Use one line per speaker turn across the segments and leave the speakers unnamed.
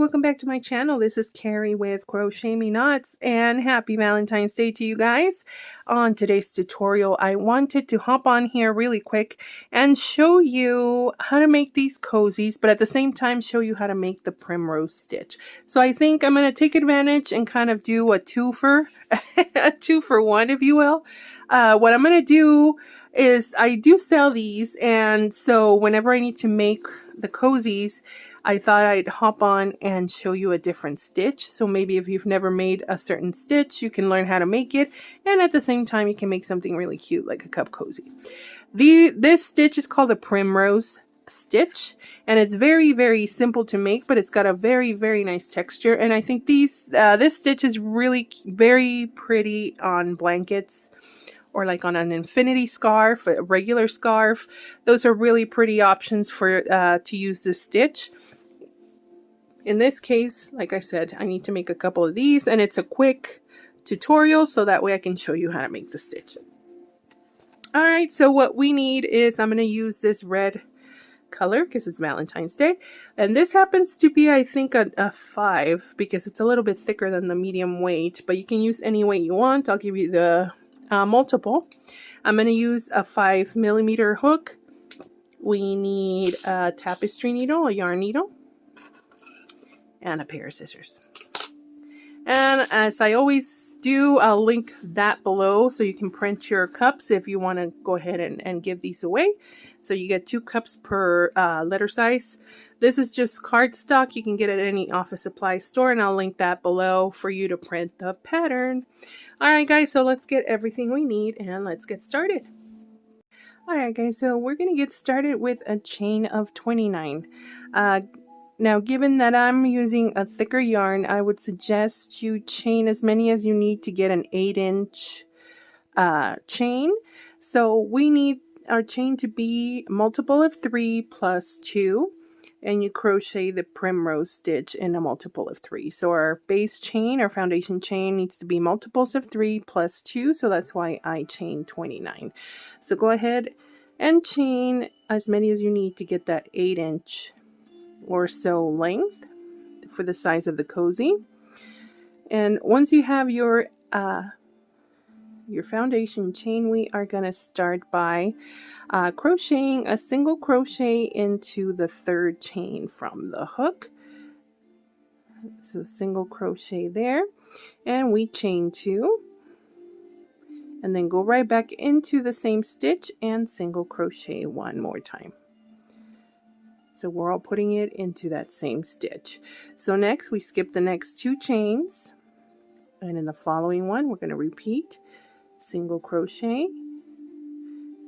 welcome back to my channel. This is Kari with Crochet Me Knots, and happy Valentine's Day to you guys. On today's tutorial, I wanted to hop on here really quick and show you how to make these cozies, but at the same time show you how to make the primrose stitch. So I think I'm going to take advantage and kind of do a two-for, a two-for-one, if you will. What I'm going to do is I do sell these, and so whenever I need to make the cozies, I thought I'd hop on and show you a different stitch. So maybe if you've never made a certain stitch, you can learn how to make it. And at the same time, you can make something really cute like a cup cozy. This stitch is called the Primrose stitch. And it's very, very simple to make, but it's got a very, very nice texture. And I think this stitch is really very pretty on blankets, or like on an infinity scarf, a regular scarf. Those are really pretty options for to use this stitch. In this case, like I said, I need to make a couple of these, and it's a quick tutorial, so that way I can show you how to make the stitch. All right, so what we need is, I'm going to use this red color because it's Valentine's Day, and this happens to be, I think, a 5 because it's a little bit thicker than the medium weight, but you can use any weight you want. I'll give you the multiple. I'm going to use a 5mm hook. We need a tapestry needle, a yarn needle, and a pair of scissors. And as I always do, I'll link that below so you can print your cups if you want to go ahead and give these away. So you get 2 cups per letter size. This is just cardstock. You can get it at any office supply store, and I'll link that below for you to print the pattern. Alright guys, so let's get everything we need and let's get started. Alright guys, so we're going to get started with a chain of 29. Now, given that I'm using a thicker yarn, I would suggest you chain as many as you need to get an 8-inch chain. So we need our chain to be a multiple of 3 plus 2, and you crochet the primrose stitch in a multiple of 3. So our base chain, our foundation chain, needs to be multiples of 3 plus 2, so that's why I chain 29. So go ahead and chain as many as you need to get that 8-inch or so length for the size of the cozy. And once you have your foundation chain, we are going to start by crocheting a single crochet into the 3rd chain from the hook. So single crochet there, and we chain 2, and then go right back into the same stitch and single crochet 1 more time. So we're all putting it into that same stitch. So next we skip the next 2 chains, and in the following one we're going to repeat single crochet,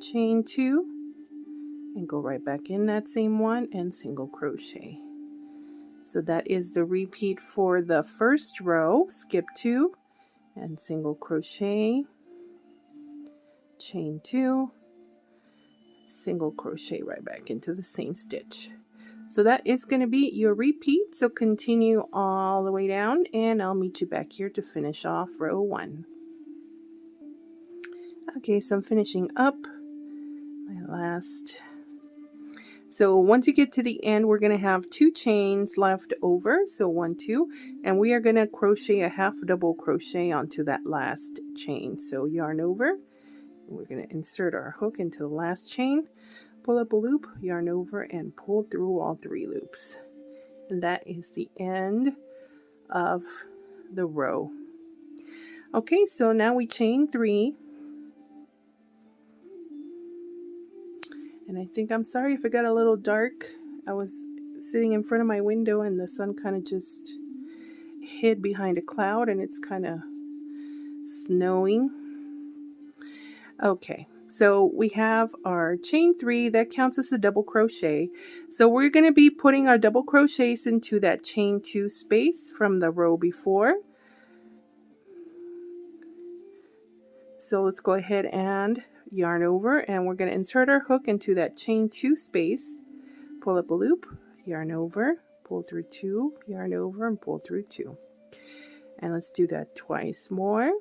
chain 2, and go right back in that same one and single crochet. So that is the repeat for the first row. Skip 2 and single crochet, chain 2, single crochet right back into the same stitch. So that is going to be your repeat. So continue all the way down, and I'll meet you back here to finish off row 1. Okay, so I'm finishing up my last. So once you get to the end, we're going to have 2 chains left over. So 1, 2, and we are going to crochet a half double crochet onto that last chain. So yarn over, we're going to insert our hook into the last chain, pull up a loop, yarn over, and pull through all 3 loops. And that is the end of the row. Okay, so now we chain 3. And I think, I'm sorry if it got a little dark. I was sitting in front of my window and the sun kind of just hid behind a cloud, and it's kind of snowing. Okay, so we have our chain 3. That counts as a double crochet. So we're going to be putting our double crochets into that chain 2 space from the row before. So let's go ahead and yarn over, and we're going to insert our hook into that chain 2 space, pull up a loop, yarn over, pull through 2, yarn over, and pull through 2. And let's do that twice more.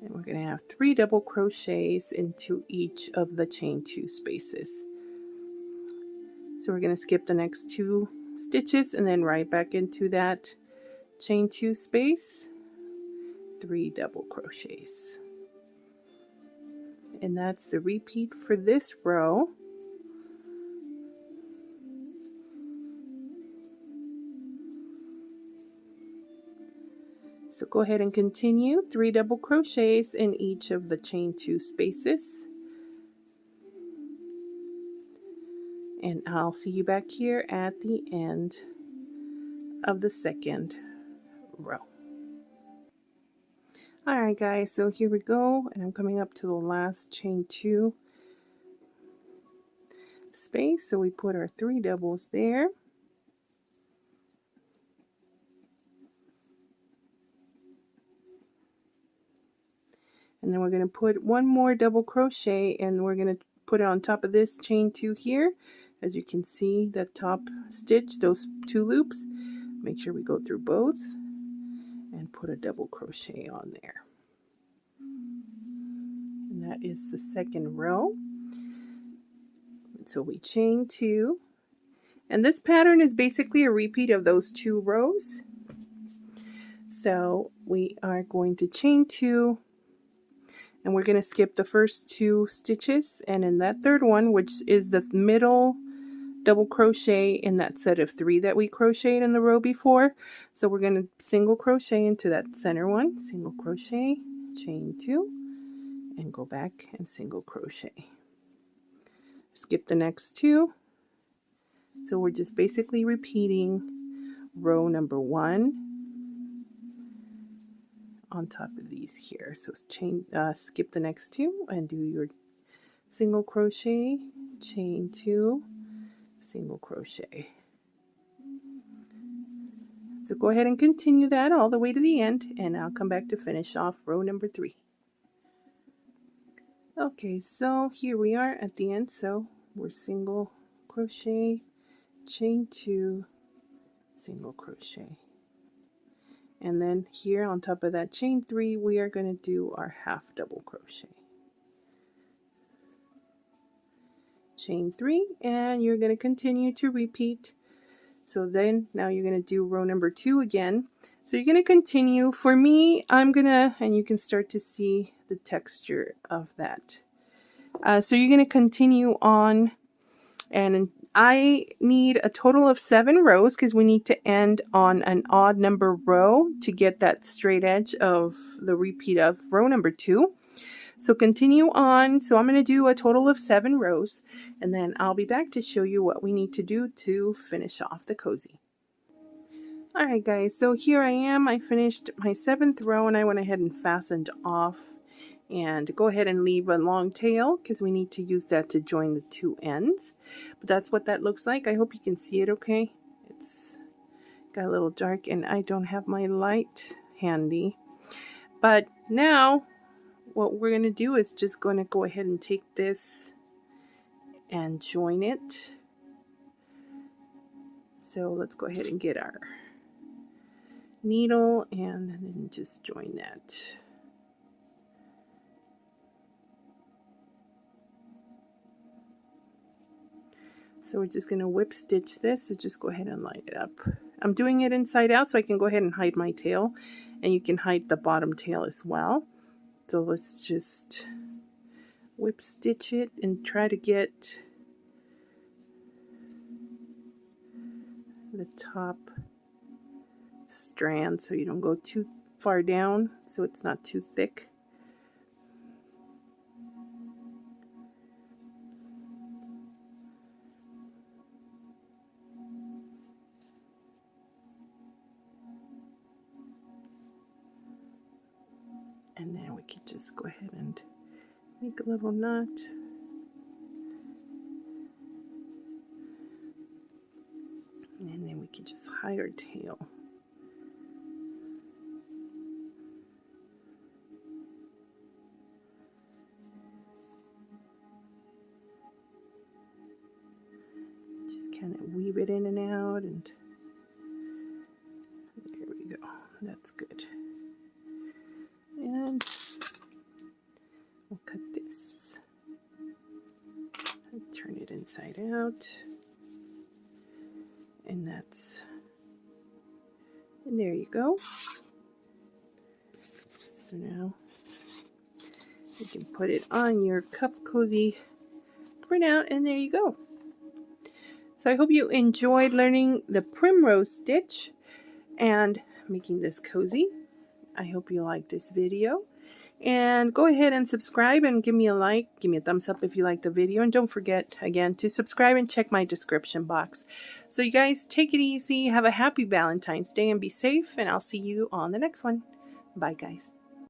And we're going to have 3 double crochets into each of the chain 2 spaces. So we're going to skip the next 2 stitches and then right back into that chain 2 space, 3 double crochets. And that's the repeat for this row. So go ahead and continue 3 double crochets in each of the chain 2 spaces. And I'll see you back here at the end of the second row. Alright guys, so here we go, and I'm coming up to the last chain 2 space. So we put our 3 doubles there. And then we're going to put 1 more double crochet, and we're going to put it on top of this chain 2 here. As you can see, that top stitch, those 2 loops, make sure we go through both and put a double crochet on there. And that is the second row. So we chain 2, and this pattern is basically a repeat of those 2 rows. So we are going to chain 2, and we're going to skip the first 2 stitches, and in that third one, which is the middle double crochet in that set of 3 that we crocheted in the row before, so we're going to single crochet into that center one, single crochet, chain 2, and go back and single crochet. Skip the next 2. So we're just basically repeating row number 1 on top of these here. So skip the next 2 and do your single crochet, chain 2, single crochet. So go ahead and continue that all the way to the end, and I'll come back to finish off row number 3. Okay, so here we are at the end. So we're single crochet, chain 2, single crochet. And then here on top of that chain 3, we are going to do our half double crochet. Chain 3, and you're going to continue to repeat. So then now you're going to do row number 2 again. So you're going to continue. For me, I'm going to, and you can start to see the texture of that. So you're going to continue on, and I need a total of 7 rows because we need to end on an odd number row to get that straight edge of the repeat of row number 2. So continue on. So I'm going to do a total of 7 rows, and then I'll be back to show you what we need to do to finish off the cozy. Alright guys, so here I am. I finished my 7th row, and I went ahead and fastened off. And go ahead and leave a long tail because we need to use that to join the 2 ends. But that's what that looks like. I hope you can see it okay. It's got a little dark and I don't have my light handy. But now what we're going to do is just going to go ahead and take this and join it. So let's go ahead and get our needle and then just join that. So we're just going to whip stitch this, so just go ahead and line it up. I'm doing it inside out so I can go ahead and hide my tail, and you can hide the bottom tail as well. So let's just whip stitch it and try to get the top strand so you don't go too far down, so it's not too thick. And then we could just go ahead and make a little knot. And then we could just hide our tail. Just kind of weave it in and out, and there we go. That's good. And we'll cut this and turn it inside out. knots. And there you go. So now you can put it on your cup cozy printout, and there you go. So I hope you enjoyed learning the Primrose stitch and making this cozy. I hope you liked this video. And go ahead and subscribe and give me a like. Give me a thumbs up if you like the video. And don't forget, again, to subscribe and check my description box. So you guys, take it easy. Have a happy Valentine's Day and be safe. And I'll see you on the next one. Bye, guys.